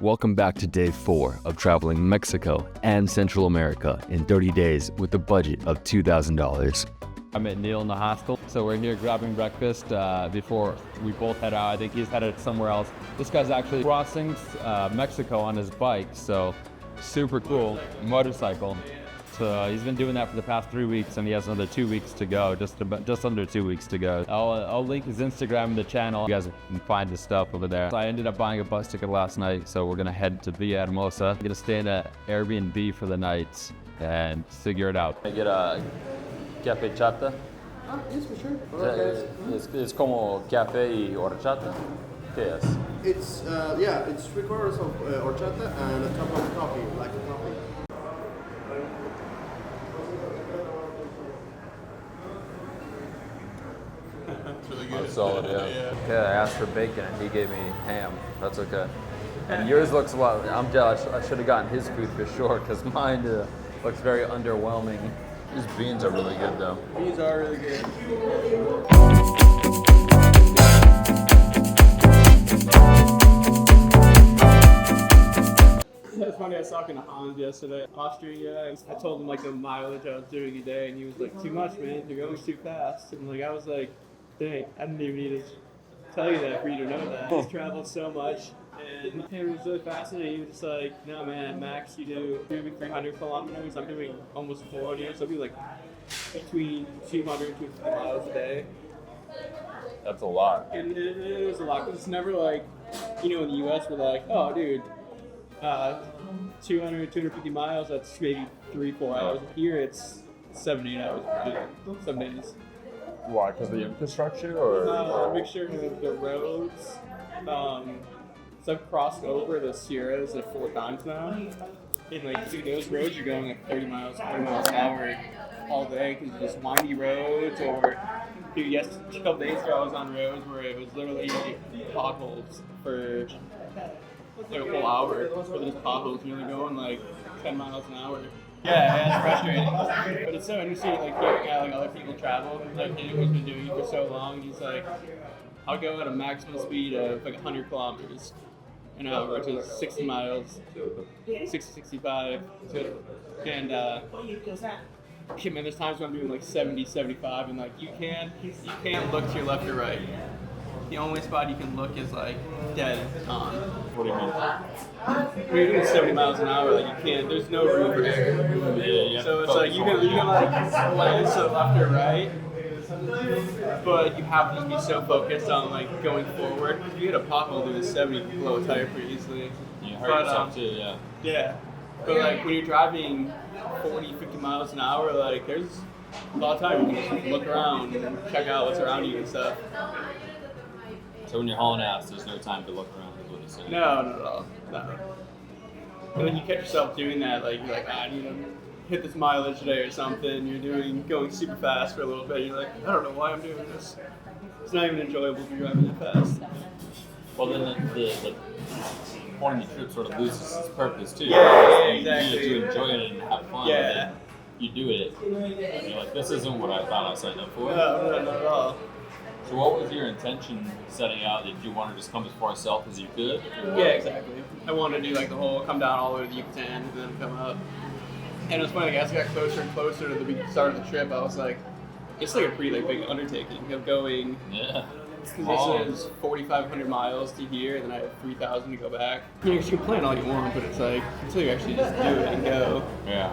Welcome back to day 4 of traveling Mexico and Central America in 30 days with a budget of $2,000. I met Neil in the hostel, so we're here grabbing breakfast before we both head out. I think he's headed somewhere else. This guy's actually crossing Mexico on his bike, so super cool motorcycle. So he's been doing that for the past 3 weeks, and he has another 2 weeks to go, just under 2 weeks to go. I'll link his Instagram in the channel. You guys can find his stuff over there. So I ended up buying a bus ticket last night, so we're gonna head to Villahermosa. I'm gonna stay in an Airbnb for the night and figure it out. I get a campeche. Yes, for sure. Es como café y horchata. ¿Qué es? It's 3/4 of horchata and a cup of coffee, like a coffee. It's really good. Solid, yeah. Okay, I asked for bacon and he gave me ham. That's okay. And yours looks a lot. I'm jealous. I should have gotten his food for sure because mine looks very underwhelming. His beans are really good though. These are really good. That's funny, I was talking to Hans yesterday, Austrian guy. I told him like the mileage I was doing a day, and he was like, "Too much, man, you're going too fast." And I was like, dang, I didn't even need to tell you that for you to know that. He's traveled so much, and it was really fascinating. He was just like, "No, man, at max you do 300 kilometers. I'm doing almost 400, so I'll be like between 200 and 250 miles a day." That's a lot. And it is a lot, because it's never like, in the U.S. we're like, "Oh, dude, 250 miles, that's maybe 3-4 hours." Here it's 7-8 hours per day, some days. Why? Because of the infrastructure, or? Mixture of the roads. So I've crossed over the Sierras like 4 times now. And like, dude, those roads you're going like 30 miles an hour all day, because it's just windy roads. Or, dude, a couple days ago I was on roads where it was literally potholes for like a whole hour for these potholes, and you're only going like 10 miles an hour. Yeah, it's frustrating. But it's so interesting, like, hearing how like other people travel. Like, him who's been doing it for so long, he's like, I'll go at a maximum speed of like 100 kilometers an hour, which is 60 miles, 65. And shit, man, there's times when I'm doing like 70, 75, and like you can't look to your left or right. The only spot you can look is like dead on. What do you mean? When you're doing 70 miles an hour, like you can't. There's no room for error. Yeah. So it's like you can like glance to the left or right, but you have to just be so focused on like going forward. If you hit a pothole doing 70, you can blow a tire pretty easily. You hurt yourself too, yeah. Yeah, but like when you're driving 40, 50 miles an hour, like there's a lot of time you can just look around and check out what's around you and stuff. So when you're hauling ass, there's no time to look around, is what you're saying? No, not at all. No. And then you catch yourself doing that, like you're like, I need to hit this mileage today or something. You're going super fast for a little bit. You're like, I don't know why I'm doing this. It's not even enjoyable if you're driving that fast. Well, then the point of the trip sort of loses its purpose too. Yeah, you exactly. need to enjoy it and have fun. Yeah. You do it, and you're like, this isn't what I thought I signed up for. No, not at all. So what was your intention setting out? Did you want to just come as far south as you could? Yeah, exactly. I wanted to do like the whole come down all the way to the Yucatan and then come up. And it was funny, as I got closer and closer to the start of the trip, I was like, it's like a pretty like big undertaking of going. Yeah. Because this is 4,500 miles to here, and then I have 3,000 to go back. You can plan all you want, but it's like, until you actually just do it and go,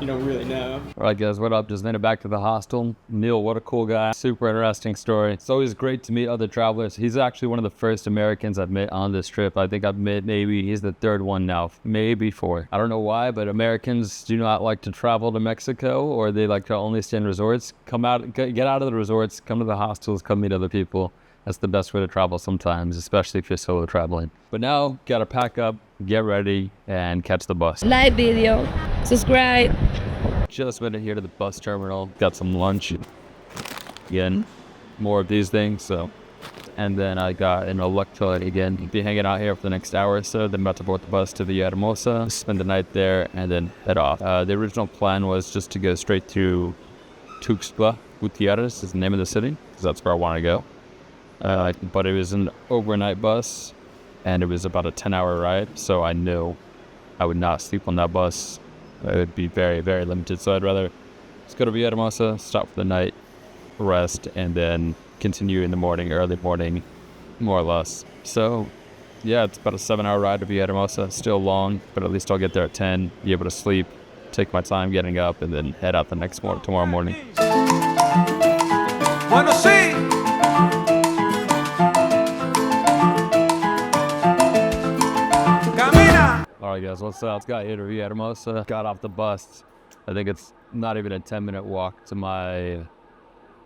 you don't really know. All right, guys, what up? Just made it back to the hostel. Neil, what a cool guy. Super interesting story. It's always great to meet other travelers. He's actually one of the first Americans I've met on this trip. I think I've met he's the 3rd one now, maybe 4th. I don't know why, but Americans do not like to travel to Mexico, or they like to only stay in resorts. Get out of the resorts, come to the hostels, come meet other people. That's the best way to travel sometimes, especially if you're solo traveling. But now, gotta pack up, get ready, and catch the bus. Like video, subscribe. Just made it here to the bus terminal, got some lunch. Again, more of these things, so. And then I got an electrolyte again. Be hanging out here for the next hour or so, then about to board the bus to Villahermosa, spend the night there, and then head off. The original plan was just to go straight to Tuxtla Gutierrez is the name of the city, because that's where I want to go. But it was an overnight bus, and it was about a 10-hour ride, so I knew I would not sleep on that bus. It would be very, very limited, so I'd rather just go to Villahermosa, stop for the night, rest, and then continue in the morning, early morning, more or less. So yeah, it's about a 7-hour ride to Villahermosa. Still long, but at least I'll get there at 10, be able to sleep, take my time getting up, and then head out tomorrow morning. Bueno, sí. Camina. All right, guys, let's got here to Villahermosa. Got off the bus. I think it's not even a 10-minute walk to my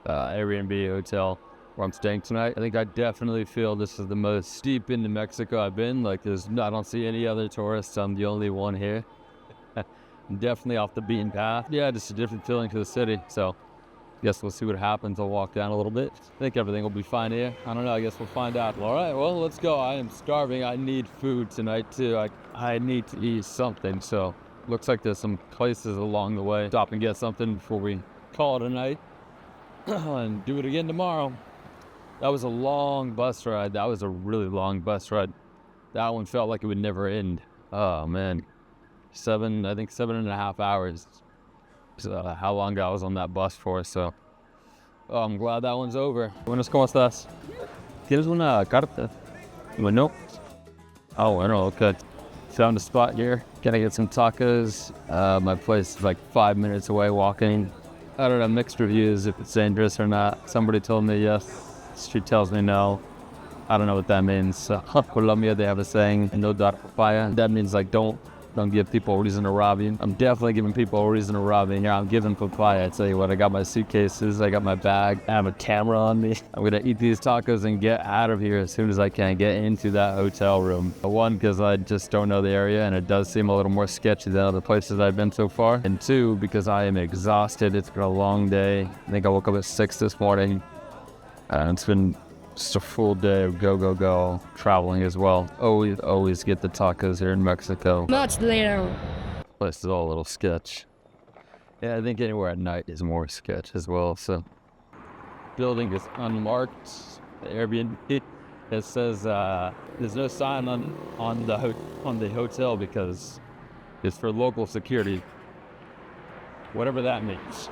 Airbnb hotel where I'm staying tonight. I think I definitely feel this is the most deep into Mexico I've been. Like, I don't see any other tourists. I'm the only one here. I'm definitely off the beaten path. Yeah, just a different feeling to the city. So, guess we'll see what happens. I'll walk down a little bit. I think everything will be fine here. I don't know. I guess we'll find out. All right, well, let's go. I am starving. I need food tonight, too. I need to eat something. So, looks like there's some places along the way. Stop and get something before we call it a night. And do it again tomorrow. That was a long bus ride. That was a really long bus ride. That one felt like it would never end. Oh, man. 7.5 hours. How long I was on that bus for, so I'm glad that one's over. Buenos, ¿cómo estás? ¿Tienes una carta? Bueno. Oh, bueno, okay. Found a spot here. Gonna get some tacos. My place is like 5 minutes away walking. I don't know, mixed reviews if it's dangerous or not. Somebody told me yes. She tells me no. I don't know what that means. Colombia, they have a saying, no dar papaya. That means like don't give people a reason to rob you. I'm definitely giving people a reason to rob me here. I'm giving papaya. I tell you what, I got my suitcases, I got my bag, I have a camera on me. I'm gonna eat these tacos and get out of here as soon as I can, get into that hotel room. One, because I just don't know the area and it does seem a little more sketchy than other places I've been so far. And two, because I am exhausted. It's been a long day. I think I woke up at 6 this morning. It's been just a full day of go, traveling as well. Always get the tacos here in Mexico. Much later. Place is all a little sketch. Yeah, I think anywhere at night is more sketch as well. So, building is unmarked. The Airbnb, it says there's no sign on the hotel because it's for local security. Whatever that means.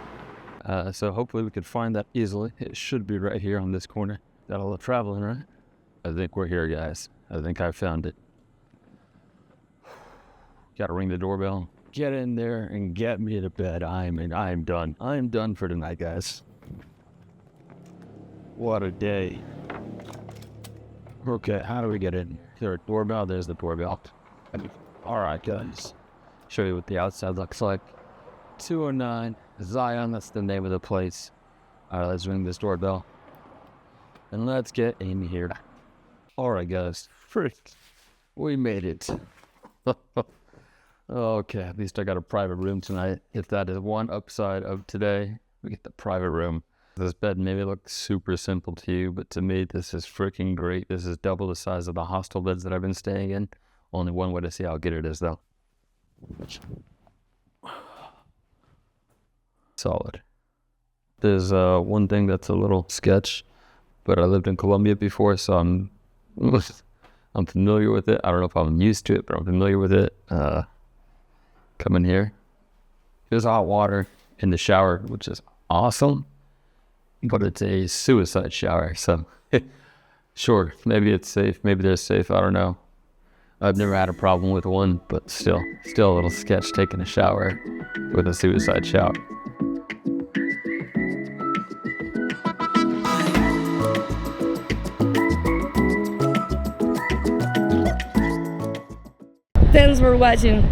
So hopefully we could find that easily. It should be right here on this corner. Got all the traveling, right? I think we're here, guys. I think I found it. Gotta ring the doorbell. Get in there and get me to bed. I am done. I am done for tonight, guys. What a day. Okay, how do we get in? Is there a doorbell? There's the doorbell. All right, guys. Show you what the outside looks like. 209 Zion, that's the name of the place. All right, let's ring this doorbell. And let's get in here. All right, guys. Frick. We made it. Okay, at least I got a private room tonight. If that is one upside of today, we get the private room. This bed maybe looks super simple to you, but to me, this is freaking great. This is double the size of the hostel beds that I've been staying in. Only one way to see how good it is, though. Solid. There's one thing that's a little sketch, but I lived in Colombia before, so I'm familiar with it. I don't know if I'm used to it, but I'm familiar with it. Coming here, there's hot water in the shower, which is awesome, but it's a suicide shower. So, sure, maybe it's safe, maybe they're safe. I don't know. I've never had a problem with one, but still a little sketch taking a shower with a suicide shower. Thanks for watching.